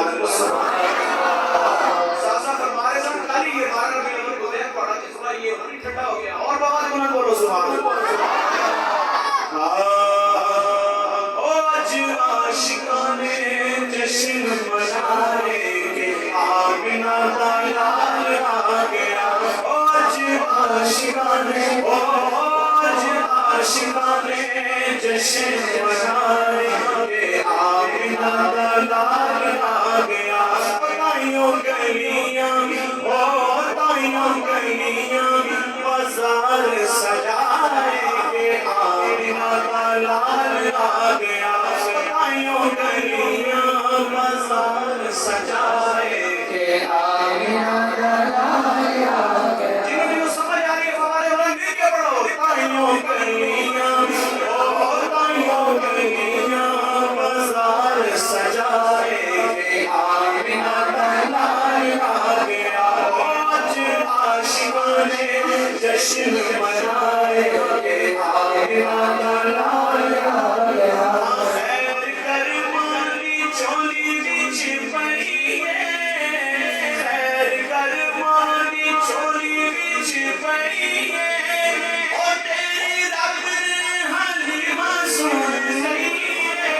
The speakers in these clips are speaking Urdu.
سبحان اللہ سازا فرمارے سن کالی یہ بارہ ربی الاول کو دیا پڑھا جسرا یہ بڑی ٹھنڈا ہو گیا اور بابا نے بولو سبحان اللہ آج عاشقان جشن منائیں گے آمینہ کا لال آ گیا آج عاشقان جشن منائیں گے آمینہ کا لال آ گیا تائیوں گلیاں تائیوں گلیاں بازار سجائیں گے آمینہ کا لال آ گیا تائیوں گلیاں بازار سجائیں گے آمینہ کا لال آ گیا جنہوں نے سمجھ آ رہی ہے ہمارے بلند مل کے پڑھو تائیوں گلیاں تائیوں گلیاں بازار سجائیں گے آمینہ کا لال آ گیا آج عاشقان جشن منائیں گے آمینہ کا لال آ گیا خیر کرمانی چولی بچ پئی ہے خیر کرمانی چولی بچ پئی ہے او تیری رب نے حلیمہ سن لئی ہے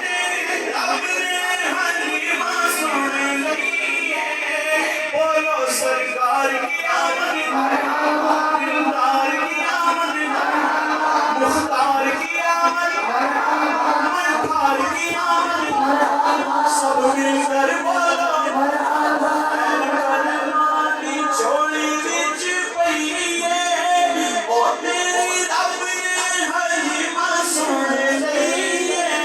تیری رب نے حلیمہ سن لئی ہے بولو سرکار کی آمد مرحبا دلدار کی آمد مرحبا مختار کی آمد مرحبا مختار کی آمد مرحبا سب مل کر بولو مرحبا کرمانی چولی بچ پئی ہے او تیری رب نے حلیمہ سن لئی ہے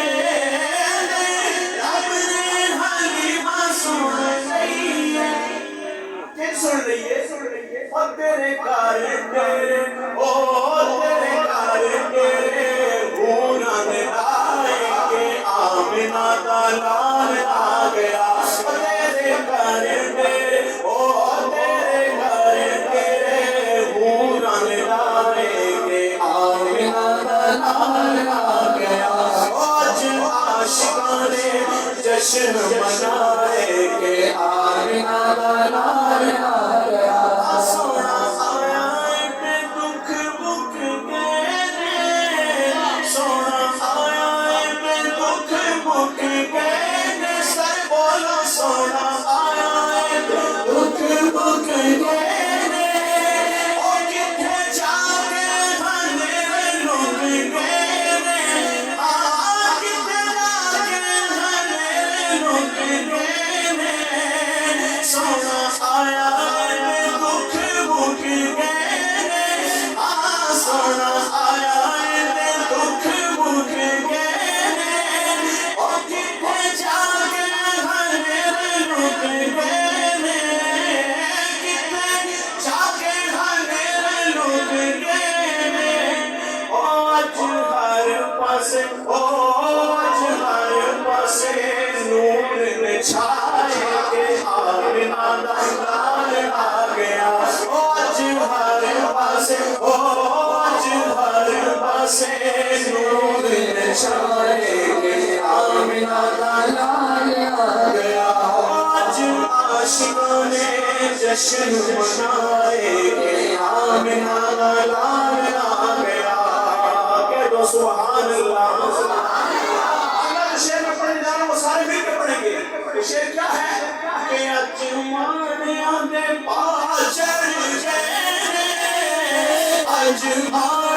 رب نے حلیمہ سن لئی ہے کیا سن رہی ہے اور تیرے کارے تیرے تیرے کارے تیرے گھونا میں آئیں گے آمینہ کا لال آ گیا تیرے کارے تیرے تیرے کارے تیرے گھونا میں آئیں گے آمینہ کا لال آ گیا آج عاشقان جشن منائیں گے آمینہ کا لال آ گیا سونا آیا پہ دکھ بک گئے سونا آیا پہ دکھ بک گئے سر بولو سونا آیا پہ دکھ بک گئے او کتھے جا کے ہنے لک گئے کتھے جا کے ہنے لک گئے سونا آیا پہ دکھ بک گئے سونا آیا پہ دکھ بک گئے او کتھے جا کے ہنے لک گئے کتھے جا کے ہنے لک گئے آج ہر پاسے آج ہر پاسے نور نے چھائے گے آمینہ کا لال آ گیا آج ہر پاسے آج ہر پاسے نور نے چھائے گے آمینہ کا لال آ گیا آج عاشقان جشن منائیں گے آمینہ کا لال آ گیا کہہ دو سبحان اللہ اللہ جو شعر میں پڑھنے جا رہا ہوں وہ سارے مل کے پڑھیں گے شعر کیا ہے کہ اجمانیاں دے پا چڑھ گئے اجمانیاں